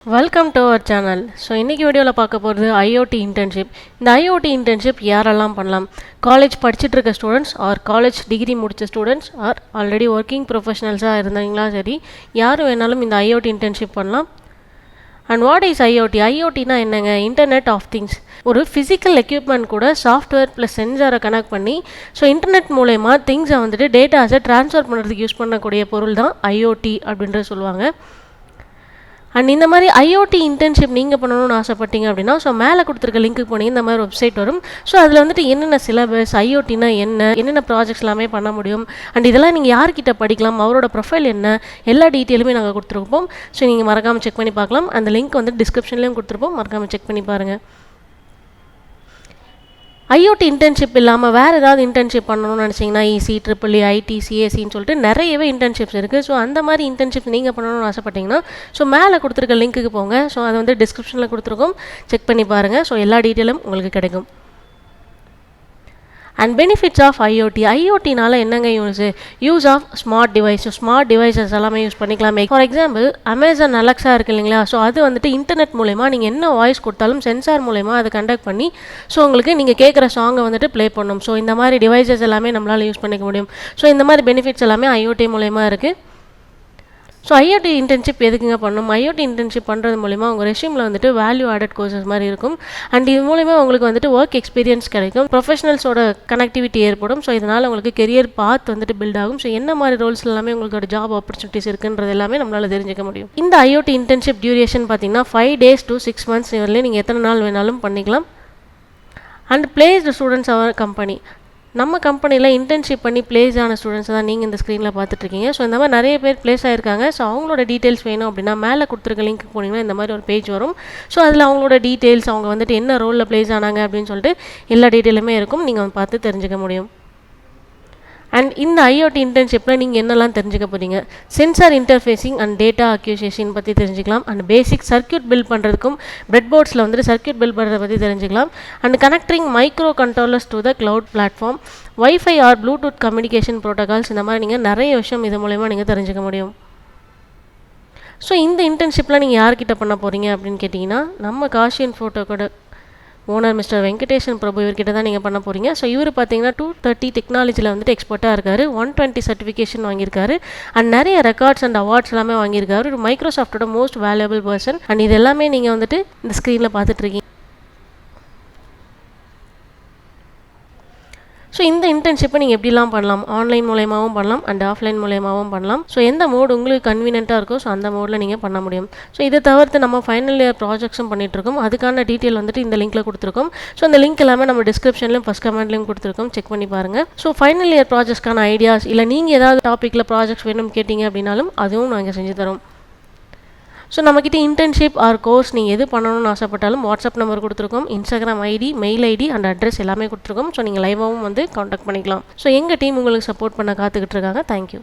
Welcome to our channel. So இன்றைக்கி வீடியோவில் பார்க்க போகிறது ஐஓடி இன்டர்ன்ஷிப். இந்த ஐஓடி இன்டர்ன்ஷிப் யாரெல்லாம் பண்ணலாம்? காலேஜ் படிச்சுட்டு இருக்க ஸ்டூடெண்ட்ஸ், ஆர் காலேஜ் டிகிரி முடித்த ஸ்டூடெண்ட்ஸ், ஆர் ஆல்ரெடி ஒர்க்கிங் ப்ரொஃபஷனல்ஸாக இருந்தாங்களா சரி, யார் வேணாலும் இந்த ஐஓடி இன்டர்ன்ஷிப் பண்ணலாம். And what is IoT? ஐஓடினா என்னங்க? Internet of things. ஒரு ஃபிசிக்கல் எக்யூப்மெண்ட் கூட சாஃப்ட்வேர் ப்ளஸ் சென்சாரை கனெக்ட் பண்ணி ஸோ இன்டர்நெட் மூலயமா திங்ஸை வந்துட்டு டேட்டாஸை ட்ரான்ஸ்ஃபர் பண்ணுறதுக்கு யூஸ் பண்ணக்கூடிய பொருள் தான் ஐஓடி அப்படின்றது சொல்லுவாங்க. அண்ட் இந்த மாதிரி ஐஓடி இன்டர்ன்ஷிப் நீங்கள் பண்ணணும்னு ஆசைப்பட்டீங்க அப்படின்னா ஸோ மேலே கொடுத்துருக்க லிங்க்கு போனீங்க இந்த மாதிரி வெப்சைட் வரும். ஸோ அதில் வந்துட்டு என்னென்ன சிலபஸ், ஐஓடினா என்னென்ன ப்ராஜெக்ட்ஸ் எல்லாமே பண்ண முடியும், அண்ட் இதெல்லாம் நீங்கள் யார்கிட்ட படிக்கலாம், அவரோட ப்ரொஃபைல் என்ன, எல்லா டீட்டெயிலுமே நாங்கள் கொடுத்துருப்போம். ஸோ நீங்கள் மறக்காமல் செக் பண்ணி பார்க்கலாம். அந்த லிங்க் வந்து டிஸ்கிரிப்ஷன்லேயும் கொடுத்துருப்போம், மறக்காமல் செக் பண்ணி பாருங்கள். ஐஓடி இன்டர்ன்ஷிப் இல்லாமல் வேறு ஏதாவது இன்டர்ன்ஷிப் பண்ணணும்னு நினச்சிங்கன்னா இசி, ட்ரிபிள்இ, ஐடி, சிஎஸ்சின்னு சொல்லிட்டு நிறையவே இன்டர்ன்ஷிப்ஸ் இருக்குது. ஸோ அந்த மாதிரி இன்டர்ன்ஷிப்ஸ் நீங்கள் பண்ணணும்னு ஆசைப்பட்டீங்கன்னா ஸோ மேலே கொடுத்துருக்க லிங்க்குக்கு போங்க. ஸோ அதை வந்து டிஸ்கிரிப்ஷனில் கொடுத்துருக்கோம், செக் பண்ணி பாருங்கள். ஸோ எல்லா டீட்டெயிலும் உங்களுக்கு கிடைக்கும். And benefits of IoT. ஐஓடினால என்னங்க use of smart device. So smart devices எல்லாமே யூஸ் பண்ணிக்கலாம். ஃபார் எக்ஸாம்பிள் அமேசான் அலெக்ஸா இருக்குது இல்லைங்களா? ஸோ அது வந்துட்டு இன்டர்நெட் மூலமா நீங்கள் என்ன வாய்ஸ் கொடுத்தாலும் சென்சார் மூலமா அதை கண்டக்ட் பண்ணி ஸோ உங்களுக்கு நீங்கள் கேட்குற சாங்கை வந்துட்டு ப்ளே பண்ணணும். ஸோ இந்த மாதிரி டிவைசஸ் எல்லாமே நம்மளால் யூஸ் பண்ணிக்க முடியும். ஸோ இந்த மாதிரி பெனிஃபிட்ஸ் எல்லாமே ஐஓடி மூலமா இருக்குது. ஸோ ஐஓடி இன்டர்ன்ஷிப் எதுக்குங்க பண்ணணும்? ஐஓடி இன்டர்ன்ஷிப் பண்ணுறது மூலிமா உங்கள் ரெஷ்யூமில் வந்துட்டு வேல்யூ ஆடட் கோர்சஸ் மாதிரி இருக்கும். அண்ட் இது மூலிமா உங்களுக்கு வந்துட்டு ஒர்க் எக்ஸ்பீரியன்ஸ் கிடைக்கும், ப்ரொஃபஷனல்ஸோட கனெக்டிவிட்டி ஏற்படும். ஸோ இதனால் உங்களுக்கு கெரியர் பாத் வந்துட்டு பில்ட் ஆகும். ஸோ என்ன மாதிரி ரோல்ஸ் எல்லாமே உங்களோட ஜாப் ஆப்பர்ச்சுனிட்டிஸ் இருக்குன்றது எல்லாமே நம்மளால் தெரிஞ்சிக்க முடியும். இந்த ஐஓடி இன்டர்ன்ஷிப் டியூரேஷன் பார்த்தீங்கன்னா 5 days to 6 months வரலையும் நீங்கள் எத்தனை நாள் வேணாலும் பண்ணிக்கலாம். அண்ட் பிளேஸ்டு ஸ்டூடெண்ட்ஸ் அவர் கம்பெனி. நம்ம கம்பெனியில் இன்டர்ன்ஷிப் பண்ணி பிளேஸ் ஆன ஸ்டூடெண்ட்ஸ் தான் நீங்கள் இந்த ஸ்க்ரீனில் பார்த்துட்ருக்கீங்க. ஸோ இந்த மாதிரி நிறைய பேர் பிளேஸ் ஆகிருக்காங்க. ஸோ அவங்களோட டீட்டெயில்ஸ் வேணும் அப்படின்னா மேலே கொடுத்துருக்க லிங்க் போனீங்கன்னா இந்த மாதிரி ஒரு பேஜ் வரும். ஸோ அதில் அவங்களோட டீட்டெயில்ஸ், அவங்க வந்துட்டு என்ன ரோலில் பிளேஸ் ஆனாங்க அப்படின்னு சொல்லிட்டு எல்லா டீட்டெயிலுமே இருக்கும், நீங்கள் பார்த்து தெரிஞ்சுக்க முடியும். அண்ட் இந்த ஐஓடி இன்டர்ன்ஷிப்பில் நீங்கள் என்னெல்லாம் தெரிஞ்சுக்க போகிறீங்க? Sensor interfacing and data acquisition பற்றி தெரிஞ்சுக்கலாம். அண்ட் பேசிக் சர்க்யூட் பில்ட் பண்ணுறதுக்கும் பிரெட் போர்ட்ஸில் வந்துட்டு சர்க்யூட் பில்ட் பண்ணுறதை பற்றி தெரிஞ்சுக்கலாம். And connecting microcontrollers to the cloud platform, wifi or Bluetooth communication protocols, இந்த மாதிரி நீங்கள் நிறைய விஷயம் இது மூலமா நீங்கள் தெரிஞ்சுக்க முடியும். ஸோ இந்த இன்டர்ன்ஷிப்பில் நீங்கள் யார்கிட்ட பண்ண போகிறீங்க அப்படின்னு கேட்டிங்கன்னா நம்ம காஷியன் ஃபோட்டோக்கோட ஓனர் மிஸ்டர் வெங்கடேஷன் பிரபு இவர்கிட்ட தான் நீங்கள் பண்ண போகிறீங்க. ஸோ இவர் பார்த்தீங்கன்னா 230 டெக்னாலஜியில் வந்துட்டு எக்ஸ்பர்ட்டாக இருக்கார். 120 சர்டிஃபிகேஷன் வாங்கியிருக்காரு. அண்ட் நிறைய ரெக்கார்ட்ஸ் அண்ட் அவார்ட்ஸ் எல்லாமே வாங்கியிருக்காரு. ஒரு மைக்ரோசாஃப்டோட மோஸ்ட் வேல்யூபிள் பர்சன். அண்ட் இது எல்லாமே நீங்கள் வந்துட்டு இந்த ஸ்க்ரீனில் பார்த்துட்ருக்கீங்க. ஸோ இந்த இன்டர்ன்ஷிப்பை நீங்கள் எப்படிலாம் பண்ணலாம்? ஆன்லைன் மூலயமாவும் பண்ணலாம் அண்ட் ஆஃப்லைன் மூலயமாவும் பண்ணலாம். ஸோ எந்த மோடு உங்களுக்கு கன்வீனியண்ட்டாக இருக்கோ ஸோ அந்த மோடில் நீங்கள் பண்ண முடியும். ஸோ இதை தவிர்த்து நம்ம ஃபைனல் இயர் ப்ராஜெக்ட்ஸும் பண்ணிகிட்ருக்கோம். அதுக்கான டீட்டெயில் வந்துட்டு இந்த லிங்க்கில் கொடுத்துருக்கோம். ஸோ இந்த லிங்க் எல்லாமே நம்ம டிஸ்கிரிப்ஷன்லையும் ஃபஸ்ட் கமெண்ட்லையும் கொடுத்துருக்கோம், செக் பண்ணி பாருங்கள். ஸோ ஃபைனல் இயர் ப்ராஜெக்ட்ஸ்க்கான ஐடியாஸ் இல்லை நீங்கள் ஏதாவது டாப்பிக்கில் ப்ராஜெக்ட்ஸ் வேணும் கேட்டிங்க அப்படின்னாலும் அதுவும் நாங்கள் செஞ்சு தரோம். ஸோ நம்மக்கிட்ட இன்டர்ன்ஷிப் ஆர் கோர்ஸ் நீங்கள் எது பண்ணணும்னு ஆசைப்பட்டாலும் வாட்ஸ்அப் நம்பர் கொடுத்துருக்கோம், Instagram ID, mail ID and address எல்லாமே கொடுத்துருக்கோம். ஸோ நீங்கள் லைவாகவும் வந்து காண்டாக்ட் பண்ணிக்கலாம். ஸோ எங்கள் டீம் உங்களுக்கு சப்போர்ட் பண்ண காத்துக்கிட்டு இருக்காங்க. தேங்க்யூ.